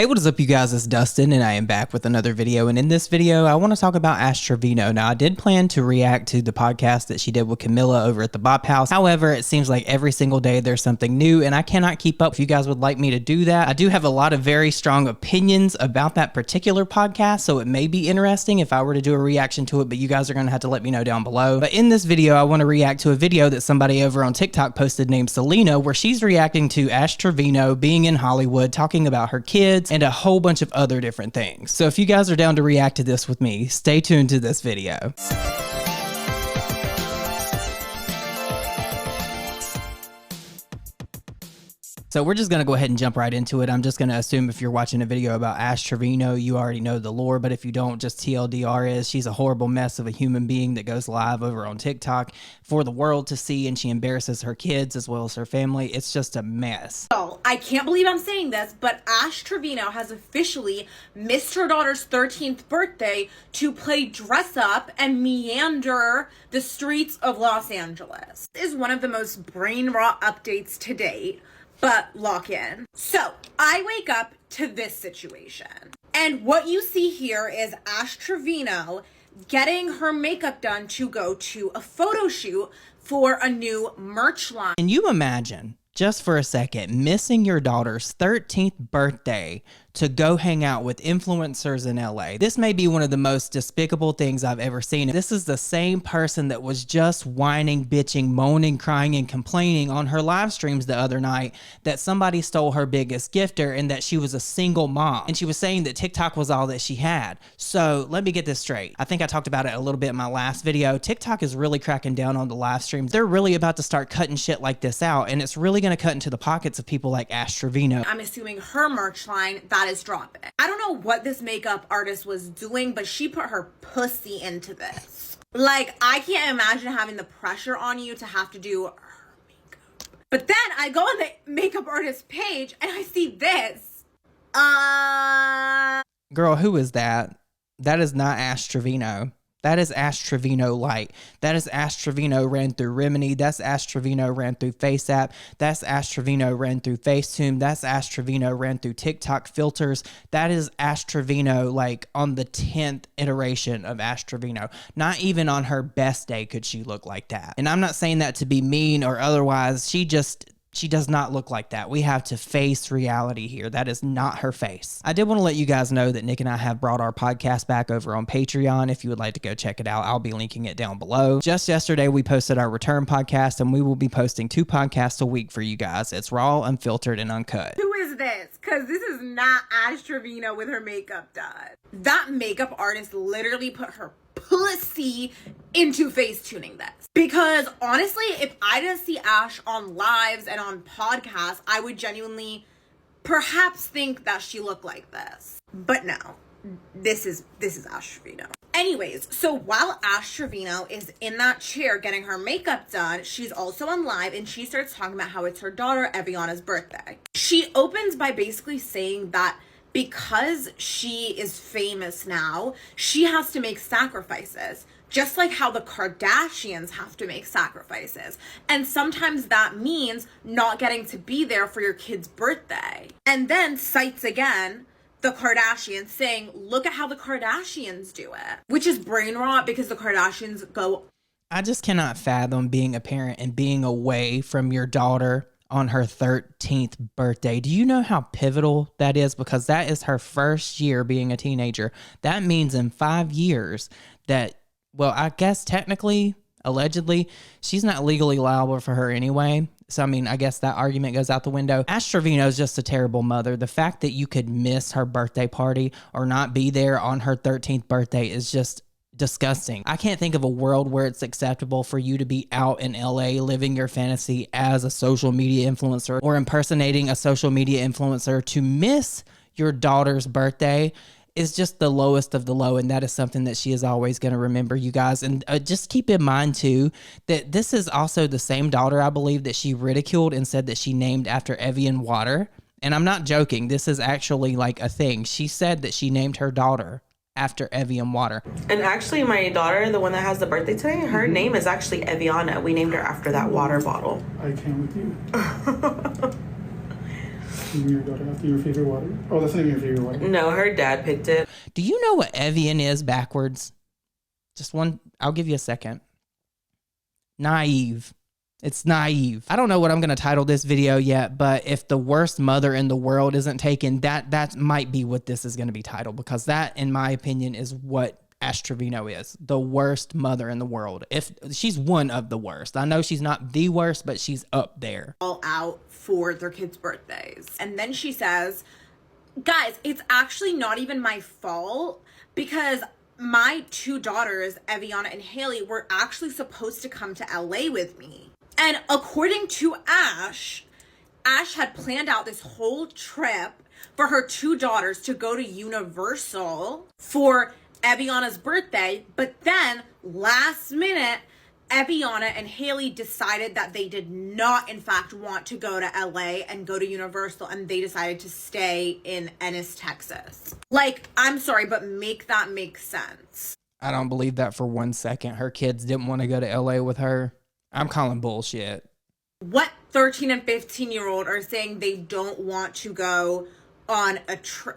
Hey, what is up, you guys? It's Dustin, and I am back with another video. And in this video, I want to talk about Ash Trevino. Now, I did plan to react to the podcast that she did with Camilla over at the Bop House. However, it seems like every single day there's something new, and I cannot keep up. If you guys would like me to do that, I do have a lot of very strong opinions about that particular podcast, so it may be interesting if I were to do a reaction to it, but you guys are going to have to let me know down below. But in this video, I want to react to a video that somebody over on TikTok posted named Selena, where she's reacting to Ash Trevino being in Hollywood, talking about her kids, and a whole bunch of other different things. So if you guys are down to react to this with me, stay tuned to this video. So we're just going to go ahead and jump right into it. I'm just going to assume if you're watching a video about Ash Trevino, you already know the lore, but if you don't, just TLDR is she's a horrible mess of a human being that goes live over on TikTok for the world to see, and she embarrasses her kids as well as her family. It's just a mess. So I can't believe I'm saying this, but Ash Trevino has officially missed her daughter's 13th birthday to play dress up and meander the streets of Los Angeles. This is one of the most brain rot updates to date. But lock in. So I wake up to this situation. And what you see here is Ash Trevino getting her makeup done to go to a photo shoot for a new merch line. Can you imagine, just for a second, missing your daughter's 13th birthday to go hang out with influencers in LA? This may be one of the most despicable things I've ever seen. This is the same person that was just whining, bitching, moaning, crying, and complaining on her live streams the other night that somebody stole her biggest gifter and that she was a single mom. And she was saying that TikTok was all that she had. So let me get this straight. I think I talked about it a little bit in my last video. TikTok is really cracking down on the live streams. They're really about to start cutting shit like this out, and it's really going to cut into the pockets of people like Ash Trevino. I'm assuming her merch line, that is dropping. I don't know what this makeup artist was doing, but she put her pussy into this. Like, I can't imagine having the pressure on you to have to do her makeup. But then I go on the makeup artist page and I see this. Girl, who is that? That is not Ash Trevino. That is Ash Trevino light. That is Ash Trevino ran through Remini. That's Ash Trevino ran through FaceApp. That's Ash Trevino ran through Facetune. That's Ash Trevino ran through TikTok filters. That is Ash Trevino like on the 10th iteration of Ash Trevino. Not even on her best day could she look like that. And I'm not saying that to be mean or otherwise. She does not look like that. We have to face reality here. That is not her face. I did want to let you guys know that Nick and I have brought our podcast back over on Patreon. If you would like to go check it out, I'll be linking it down below. Just yesterday, we posted our return podcast, and we will be posting 2 podcasts a week for you guys. It's raw, unfiltered, and uncut. Who is this? Because this is not Ash Trevino with her makeup done. That makeup artist literally put her pussy into face tuning this. Because honestly, if I didn't see Ash on lives and on podcasts, I would genuinely perhaps think that she looked like this. But no, this is Ash Trevino. Anyways, so while Ash Trevino is in that chair getting her makeup done, she's also on live and she starts talking about how it's her daughter Eviana's birthday. She opens by basically saying that because she is famous now, she has to make sacrifices, just like how the Kardashians have to make sacrifices. And sometimes that means not getting to be there for your kid's birthday. And then cites again the Kardashians, saying, look at how the Kardashians do it, which is brain rot because the Kardashians go. I just cannot fathom being a parent and being away from your daughter on her 13th birthday. Do you know how pivotal that is? Because that is her first year being a teenager. That means in 5 years that, well, I guess technically, allegedly, she's not legally liable for her anyway. So, I mean, I guess that argument goes out the window. Ash Trevino is just a terrible mother. The fact that you could miss her birthday party or not be there on her 13th birthday is just disgusting. I can't think of a world where it's acceptable for you to be out in LA living your fantasy as a social media influencer or impersonating a social media influencer. To miss your daughter's birthday is just the lowest of the low, and that is something that she is always going to remember, you guys. And just keep in mind too that this is also the same daughter, I believe, that she ridiculed and said that she named after Evian water. And I'm not joking, this is actually like a thing. She said that she named her daughter after Evian water. And actually, my daughter, the one that has the birthday today, her name is actually Eviana. We named her after that water bottle. I came with you. Naming your daughter after your favorite water? Oh, that's not even your favorite water. No, her dad picked it. Do you know what Evian is backwards? Just one, I'll give you a second. Naive. It's naive. I don't know what I'm going to title this video yet, but if the worst mother in the world isn't taken, that might be what this is going to be titled, because that, in my opinion, is what Ash Trevino is. The worst mother in the world. If she's one of the worst. I know she's not the worst, but she's up there. All out for their kids' birthdays. And then she says, guys, it's actually not even my fault, because my two daughters, Eviana and Haley, were actually supposed to come to LA with me. And according to Ash had planned out this whole trip for her two daughters to go to Universal for Eviana's birthday. But then last minute, Eviana and Haley decided that they did not, in fact, want to go to LA and go to Universal. And they decided to stay in Ennis, Texas. Like, I'm sorry, but make that make sense. I don't believe that for 1 second. Her kids didn't want to go to LA with her. I'm calling bullshit. What 13 and 15-year-old are saying they don't want to go on a trip?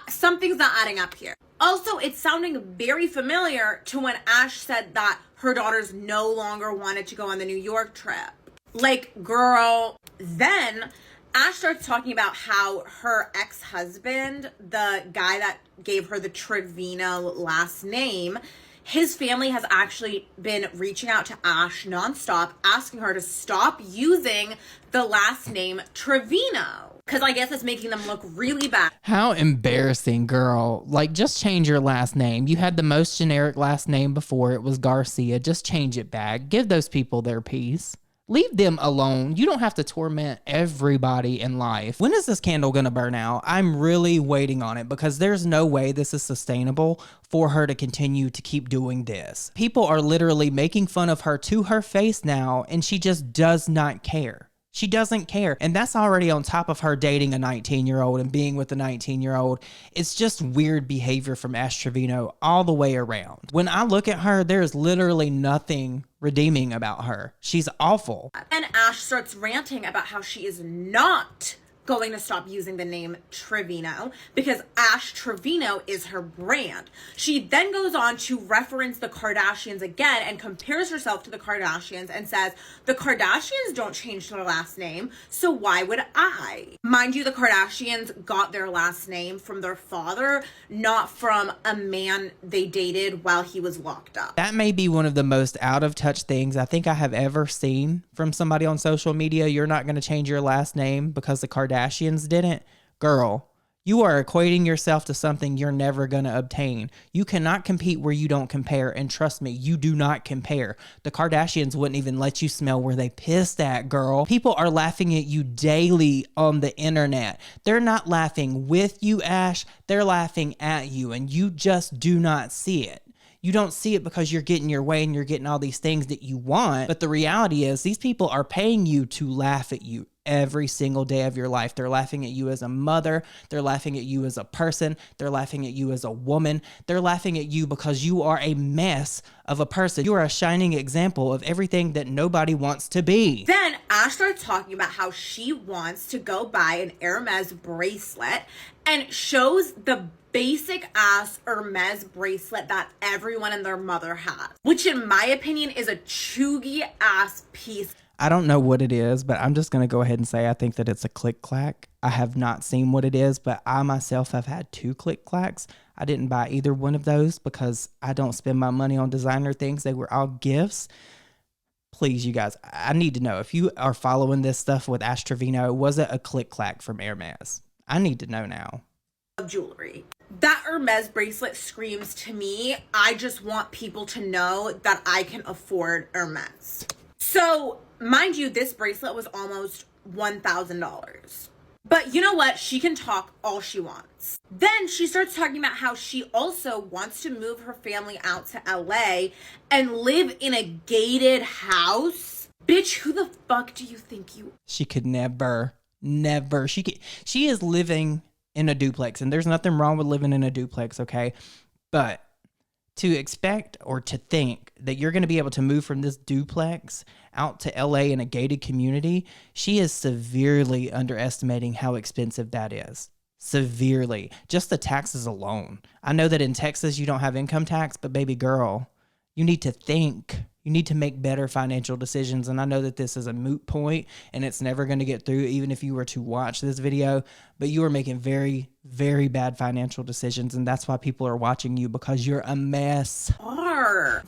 Something's not adding up here. Also, it's sounding very familiar to when Ash said that her daughters no longer wanted to go on the New York trip. Like, girl. Then Ash starts talking about how her ex-husband, the guy that gave her the Trevino last name, his family has actually been reaching out to Ash nonstop, asking her to stop using the last name Trevino, because I guess it's making them look really bad. How embarrassing, girl. Like, just change your last name. You had the most generic last name before. It was Garcia. Just change it back. Give those people their peace. Leave them alone. You don't have to torment everybody in life. When is this candle going to burn out? I'm really waiting on it, because there's no way this is sustainable for her to continue to keep doing this. People are literally making fun of her to her face now, and she just does not care. She doesn't care. And that's already on top of her dating a 19-year-old and being with a 19-year-old. It's just weird behavior from Ash Trevino all the way around. When I look at her, there's literally nothing redeeming about her. She's awful. And Ash starts ranting about how she is not going to stop using the name Trevino because Ash Trevino is her brand. She then goes on to reference the Kardashians again and compares herself to the Kardashians and says, the Kardashians don't change their last name, so why would I? Mind you, the Kardashians got their last name from their father, not from a man they dated while he was locked up. That may be one of the most out of touch things I think I have ever seen from somebody on social media. You're not going to change your last name because the Kardashians didn't. Girl, you are equating yourself to something you're never going to obtain. You cannot compete where you don't compare. And trust me, you do not compare. The Kardashians wouldn't even let you smell where they pissed at, girl. People are laughing at you daily on the internet. They're not laughing with you, Ash. They're laughing at you, and you just do not see it. You don't see it because you're getting your way and you're getting all these things that you want. But the reality is these people are paying you to laugh at you every single day of your life. They're laughing at you as a mother. They're laughing at you as a person. They're laughing at you as a woman. They're laughing at you because you are a mess of a person. You are a shining example of everything that nobody wants to be. Then Ash starts talking about how she wants to go buy an Hermes bracelet and shows the basic ass Hermes bracelet that everyone and their mother has, which in my opinion is a chuggy ass piece. I don't know what it is, but I'm just going to go ahead and say I think that it's a click clack. I have not seen what it is, but I myself have had 2 click clacks. I didn't buy either one of those because I don't spend my money on designer things. They were all gifts. Please, you guys, I need to know if you are following this stuff with Ash Trevino, was it a click clack from Hermes? I need to know now. Of jewelry. That Hermes bracelet screams to me, I just want people to know that I can afford Hermes. So, mind you, this bracelet was almost $1,000. But you know what? She can talk all she wants. Then she starts talking about how she also wants to move her family out to LA and live in a gated house. Bitch, who the fuck do you think you are? She could never. She is living in a duplex, and there's nothing wrong with living in a duplex, okay? But to expect or to think that you're going to be able to move from this duplex out to LA in a gated community, she is severely underestimating how expensive that is. Severely. Just the taxes alone. I know that in Texas you don't have income tax, but baby girl, you need to think. You need to make better financial decisions. And I know that this is a moot point and it's never going to get through even if you were to watch this video, but you are making very, very bad financial decisions. And that's why people are watching you, because you're a mess.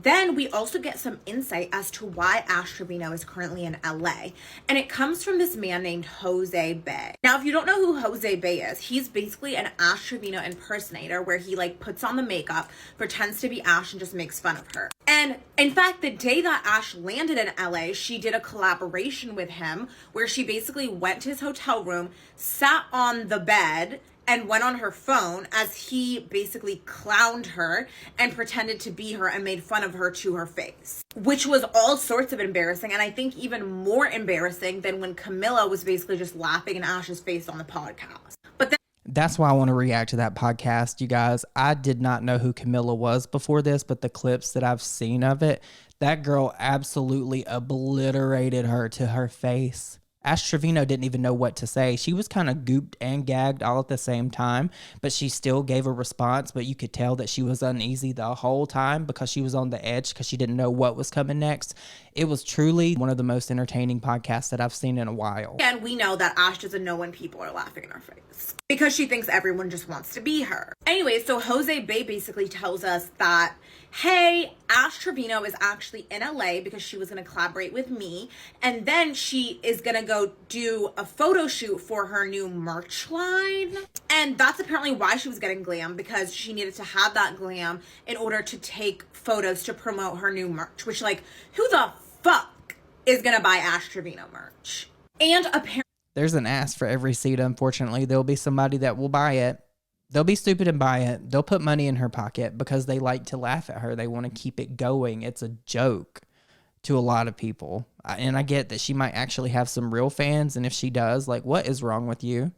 Then we also get some insight as to why Ash Trevino is currently in LA. And it comes from this man named Jose Bay. Now, if you don't know who Jose Bay is, he's basically an Ash Trevino impersonator where he like puts on the makeup, pretends to be Ash, and just makes fun of her. And in fact, the day that Ash landed in LA, she did a collaboration with him where she basically went to his hotel room, sat on the bed, and went on her phone as he basically clowned her and pretended to be her and made fun of her to her face, which was all sorts of embarrassing. And I think even more embarrassing than when Camilla was basically just laughing in Ash's face on the podcast. But then that's why I want to react to that podcast, you guys. I did not know who Camilla was before this, but the clips that I've seen of it, that girl absolutely obliterated her to her face. Ash Trevino didn't even know what to say. She was kind of gooped and gagged all at the same time, but she still gave a response, but you could tell that she was uneasy the whole time because she was on the edge because she didn't know what was coming next. It was truly one of the most entertaining podcasts that I've seen in a while. And we know that Ash doesn't know when people are laughing in her face because she thinks everyone just wants to be her. Anyway, so Jose Bay basically tells us that, hey, Ash Trevino is actually in LA because she was going to collaborate with me. And then she is going to go do a photo shoot for her new merch line. And that's apparently why she was getting glam, because she needed to have that glam in order to take photos to promote her new merch, which, like, who the fuck is going to buy Ash Trevino merch? And apparently there's an ass for every seat, unfortunately. There'll be somebody that will buy it. They'll be stupid and buy it. They'll put money in her pocket because they like to laugh at her. They want to keep it going. It's a joke to a lot of people. And I get that she might actually have some real fans. And if she does, like, what is wrong with you?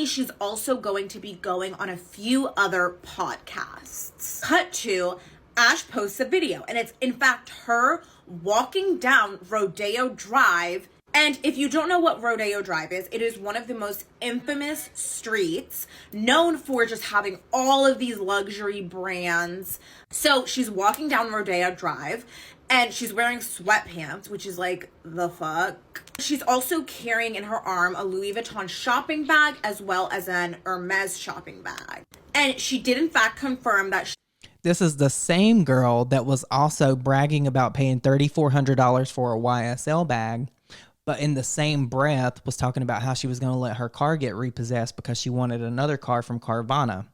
she's also going to be going on a few other podcasts. Cut to Ash posts a video, and it's in fact her walking down Rodeo Drive. And if you don't know what Rodeo Drive is, it is one of the most infamous streets, known for just having all of these luxury brands. So she's walking down Rodeo Drive, and she's wearing sweatpants, which is like, the fuck? She's also carrying in her arm a Louis Vuitton shopping bag, as well as an Hermes shopping bag. And she did in fact confirm that this is the same girl that was also bragging about paying $3,400 for a YSL bag, but in the same breath was talking about how she was going to let her car get repossessed because she wanted another car from Carvana,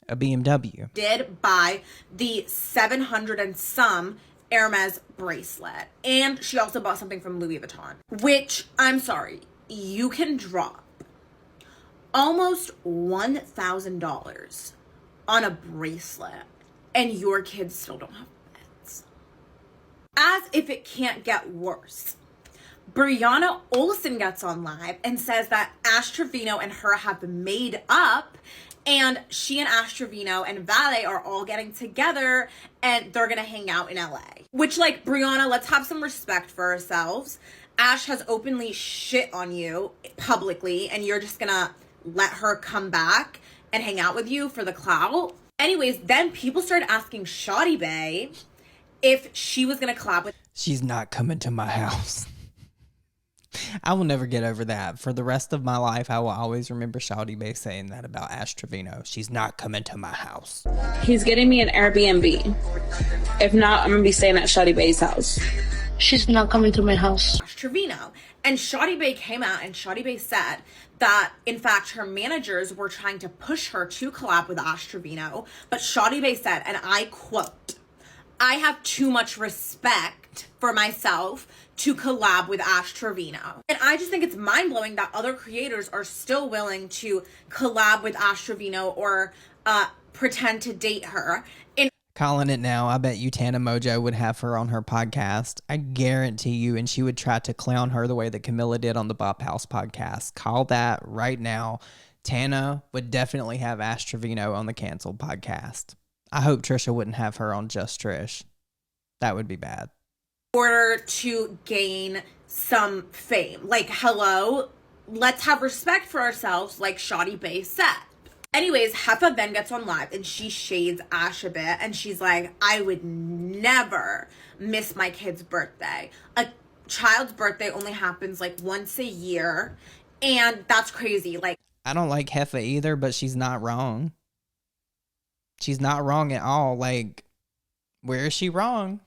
a BMW. Did buy the 700 and some Hermes bracelet. And she also bought something from Louis Vuitton, which, I'm sorry, you can drop almost $1,000 on a bracelet and your kids still don't have beds. As if it can't get worse. Brianna Olsen gets on live and says that Ash Trevino and her have made up, and she and Ash Trevino and Vale are all getting together and they're gonna hang out in LA. Which, like, Brianna, let's have some respect for ourselves. Ash has openly shit on you publicly, and you're just gonna let her come back and hang out with you for the clout? Anyways, then people started asking Shawty Bae if she was gonna collab with... She's not coming to my house. I will never get over that. For the rest of my life, I will always remember Shawty Bae saying that about Ash Trevino. She's not coming to my house. He's getting me an Airbnb. If not, I'm going to be staying at Shawty Bae's house. She's not coming to my house. Ash Trevino. And Shawty Bae came out and Shawty Bae said that, in fact, her managers were trying to push her to collab with Ash Trevino. But Shawty Bae said, and I quote, "I have too much respect for myself to collab with Ash Trevino." And I just think it's mind-blowing that other creators are still willing to collab with Ash Trevino or pretend to date her. Calling it now, I bet you Tana Mojo would have her on her podcast. I guarantee you, and she would try to clown her the way that Camilla did on the Bop House podcast. Call that right now. Tana would definitely have Ash Trevino on the Canceled podcast. I hope Trisha wouldn't have her on Just Trish. That would be bad. In order to gain some fame. Like, hello, let's have respect for ourselves, like Shawty Bay said. Anyways, Heffa then gets on live and she shades Ash a bit and she's like, I would never miss my kid's birthday. A child's birthday only happens like once a year, and that's crazy. Like, I don't like Heffa either, but she's not wrong. She's not wrong at all. Like, where is she wrong?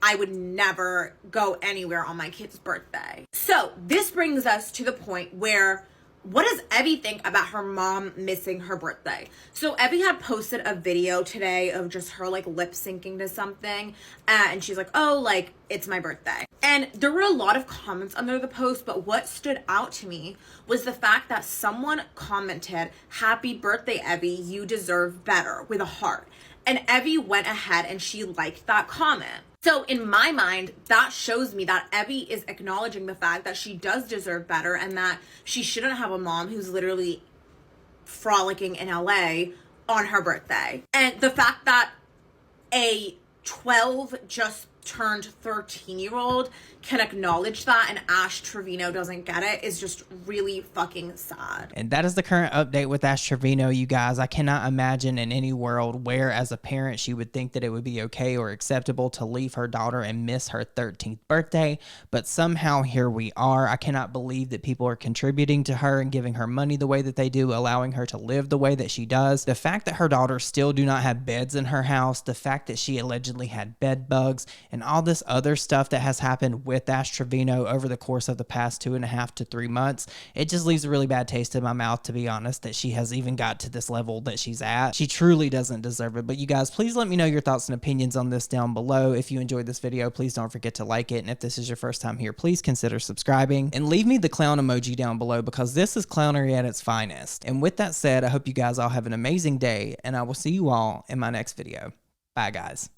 I would never go anywhere on my kid's birthday. So this brings us to the point where, what does Evie think about her mom missing her birthday? So Evie had posted a video today of just her like lip syncing to something. And she's like, oh, like, it's my birthday. And there were a lot of comments under the post, but what stood out to me was the fact that someone commented, happy birthday, Evie, you deserve better, with a heart. And Evie went ahead and she liked that comment. So in my mind, that shows me that Evie is acknowledging the fact that she does deserve better and that she shouldn't have a mom who's literally frolicking in LA on her birthday. And the fact that a 12 just turned 13-year-old can acknowledge that and Ash Trevino doesn't get it is just really fucking sad. And that is the current update with Ash Trevino, you guys. I cannot imagine in any world where, as a parent, she would think that it would be okay or acceptable to leave her daughter and miss her 13th birthday. But somehow here we are. I cannot believe that people are contributing to her and giving her money the way that they do, allowing her to live the way that she does. The fact that her daughters still do not have beds in her house, the fact that she allegedly had bed bugs, and all this other stuff that has happened with Ash Trevino over the course of the past 2.5 to 3 months, it just leaves a really bad taste in my mouth, to be honest, that she has even got to this level that she's at. She truly doesn't deserve it. But you guys, please let me know your thoughts and opinions on this down below. If you enjoyed this video, please don't forget to like it. And if this is your first time here, please consider subscribing and leave me the clown emoji down below, because this is clownery at its finest. And with that said, I hope you guys all have an amazing day, and I will see you all in my next video. Bye, guys.